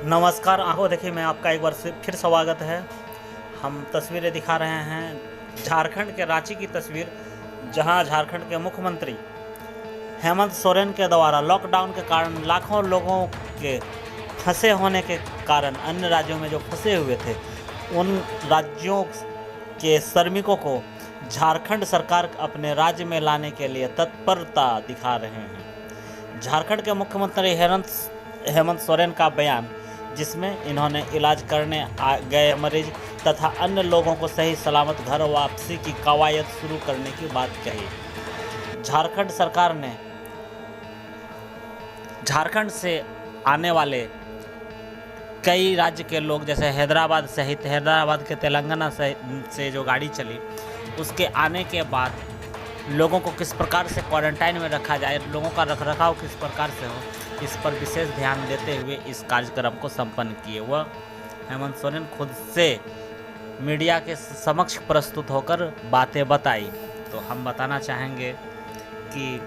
नमस्कार आहो, देखिए मैं आपका एक बार से फिर स्वागत है। हम तस्वीरें दिखा रहे हैं झारखंड के रांची की तस्वीर, जहां झारखंड के मुख्यमंत्री हेमंत सोरेन के द्वारा लॉकडाउन के कारण लाखों लोगों के फंसे होने के कारण अन्य राज्यों में जो फंसे हुए थे, उन राज्यों के श्रमिकों को झारखंड सरकार अपने राज्य में लाने के लिए तत्परता दिखा रहे हैं। झारखंड के मुख्यमंत्री हेमंत सोरेन का बयान, जिसमें इन्होंने इलाज करने गए मरीज तथा अन्य लोगों को सही सलामत घर वापसी की कवायद शुरू करने की बात कही। झारखंड सरकार ने झारखंड से आने वाले कई राज्य के लोग, जैसे हैदराबाद सहित हैदराबाद के तेलंगाना से जो गाड़ी चली, उसके आने के बाद लोगों को किस प्रकार से क्वारंटाइन में रखा जाए, लोगों का रखरखाव किस प्रकार से हो, इस पर विशेष ध्यान देते हुए इस कार्यक्रम को संपन्न किए। वह हेमंत सोरेन खुद से मीडिया के समक्ष प्रस्तुत होकर बातें बताई। तो हम बताना चाहेंगे कि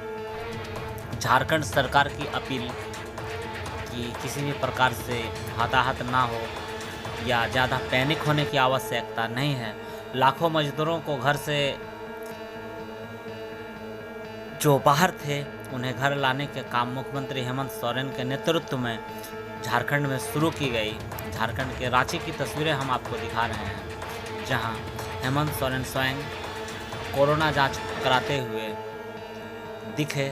झारखंड सरकार की अपील कि किसी भी प्रकार से हताहत ना हो या ज़्यादा पैनिक होने की आवश्यकता नहीं है। लाखों मजदूरों को घर से जो बाहर थे, उन्हें घर लाने के काम मुख्यमंत्री हेमंत सोरेन के नेतृत्व में झारखंड में शुरू की गई। झारखंड के रांची की तस्वीरें हम आपको दिखा रहे हैं, जहां हेमंत सोरेन स्वयं कोरोना जांच कराते हुए दिखे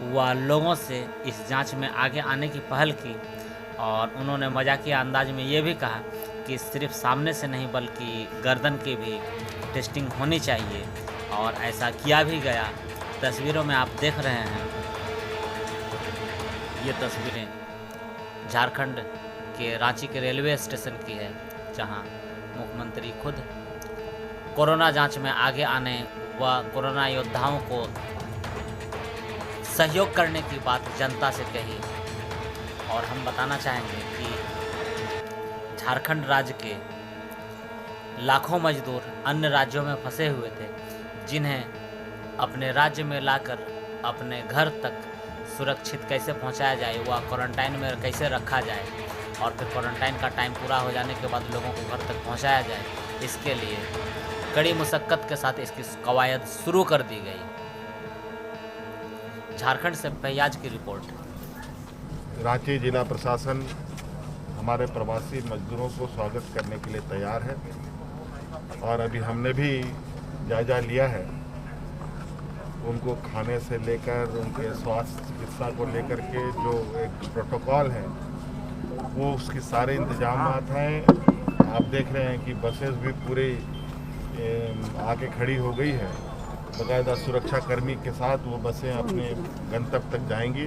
व लोगों से इस जांच में आगे आने की पहल की। और उन्होंने मजाकिया अंदाज में ये भी कहा कि सिर्फ सामने से नहीं बल्कि गर्दन की भी टेस्टिंग होनी चाहिए, और ऐसा किया भी गया। तस्वीरों में आप देख रहे हैं, ये तस्वीरें झारखंड के रांची के रेलवे स्टेशन की है, जहां मुख्यमंत्री खुद कोरोना जांच में आगे आने व कोरोना योद्धाओं को सहयोग करने की बात जनता से कही। और हम बताना चाहेंगे कि झारखंड राज्य के लाखों मजदूर अन्य राज्यों में फंसे हुए थे, जिन्हें अपने राज्य में लाकर अपने घर तक सुरक्षित कैसे पहुंचाया जाए, वह क्वारंटाइन में कैसे रखा जाए, और फिर क्वारंटाइन का टाइम पूरा हो जाने के बाद लोगों को घर तक पहुंचाया जाए, इसके लिए कड़ी मुशक्कत के साथ इसकी कवायद शुरू कर दी गई। झारखंड से फैयाज की रिपोर्ट। रांची जिला प्रशासन हमारे प्रवासी मजदूरों को स्वागत करने के लिए तैयार है, और अभी हमने भी जायजा लिया है। उनको खाने से लेकर उनके स्वास्थ्य चिकित्सा को लेकर के जो एक प्रोटोकॉल है, वो उसके सारे इंतजामात हैं। आप देख रहे हैं कि बसेस भी पूरे आके खड़ी हो गई है, बाकायदा सुरक्षा कर्मी के साथ वो बसें अपने गंतव्य तक जाएंगी।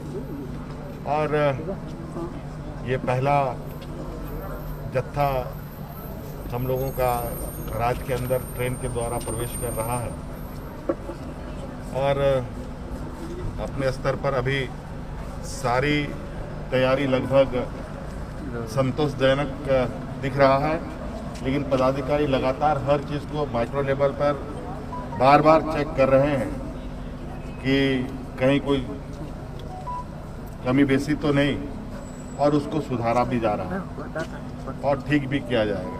और ये पहला जत्था हम लोगों का राज्य के अंदर ट्रेन के द्वारा प्रवेश कर रहा है, और अपने स्तर पर अभी सारी तैयारी लगभग संतोषजनक दिख रहा है। लेकिन पदाधिकारी लगातार हर चीज़ को माइक्रो लेवल पर बार बार चेक कर रहे हैं कि कहीं कोई कमी बेसी तो नहीं, और उसको सुधारा भी जा रहा है और ठीक भी किया जाएगा।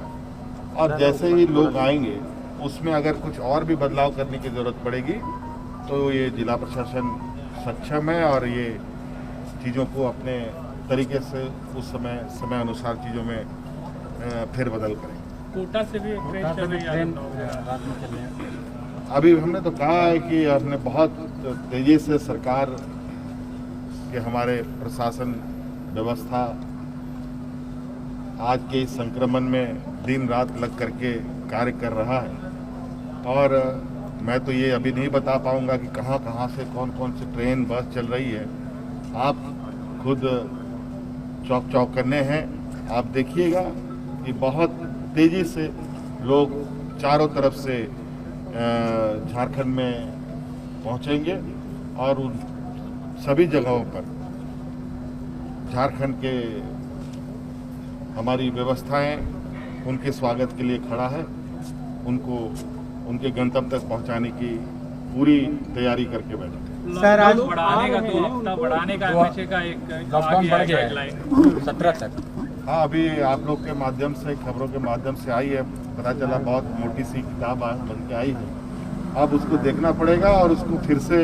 और जैसे ही लोग आएंगे, उसमें अगर कुछ और भी बदलाव करने की ज़रूरत पड़ेगी तो ये जिला प्रशासन सक्षम है, और ये चीज़ों को अपने तरीके से उस समय अनुसार चीज़ों में फिर बदल करेंगे। कोटा से भी ट्रेन चल रही है। अभी हमने तो कहा है कि हमने बहुत तेज़ी से सरकार के हमारे प्रशासन व्यवस्था आज के इस संक्रमण में दिन रात लग करके कार्य कर रहा है। और मैं तो ये अभी नहीं बता पाऊंगा कि कहाँ कहाँ से कौन कौन सी ट्रेन बस चल रही है। आप खुद चौक चौक करने हैं, आप देखिएगा कि बहुत तेज़ी से लोग चारों तरफ से झारखंड में पहुंचेंगे, और उन सभी जगहों पर झारखंड के हमारी व्यवस्थाएं उनके स्वागत के लिए खड़ा है। उनको उनके गंतव्य तक पहुंचाने की पूरी तैयारी करके बैठे। सर आज बढ़ाने का 2 हफ्ता बढ़ाने का एमएचए का एक लॉकडाउन बढ़ गया है 17 तक। हाँ, अभी आप लोग के माध्यम से, खबरों के माध्यम से आई है, पता चला बहुत मोटी सी किताब बन के आई है। अब उसको देखना पड़ेगा और उसको फिर से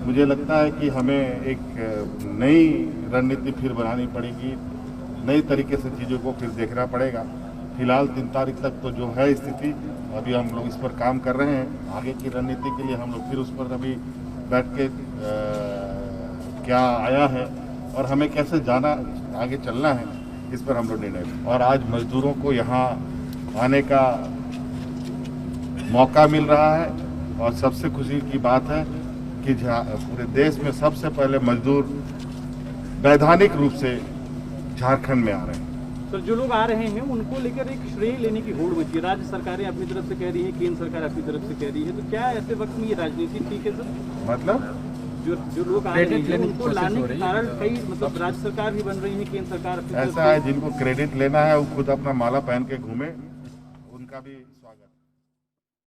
मुझे लगता है कि हमें एक नई रणनीति फिर बनानी पड़ेगी, नई तरीके से चीज़ों को फिर देखना पड़ेगा। फिलहाल 3 तारीख तक तो जो है स्थिति, अभी हम लोग इस पर काम कर रहे हैं। आगे की रणनीति के लिए हम लोग फिर उस पर अभी बैठ के क्या आया है और हमें कैसे जाना, आगे चलना है, इस पर हम लोग निर्णय। और आज मजदूरों को यहाँ आने का मौका मिल रहा है और सबसे खुशी की बात है कि पूरे देश में सबसे पहले मजदूर वैधानिक रूप से झारखंड में आ रहे हैं। सर, जो लोग आ रहे हैं उनको लेकर एक श्रेय लेने की होड़ मची है। राज्य सरकारें अपनी तरफ से कह रही है, केंद्र सरकार अपनी तरफ से कह रही है, तो क्या ऐसे वक्त में ये राजनीति ठीक है सर? मतलब जो लोग आ रहे हैं उनको लाने के कारण कई मतलब राज्य सरकार भी बन रही है, केंद्र सरकार अपनी तरफ ऐसा है, जिनको क्रेडिट लेना है वो खुद अपना माला पहन के घूमे, उनका भी स्वागत।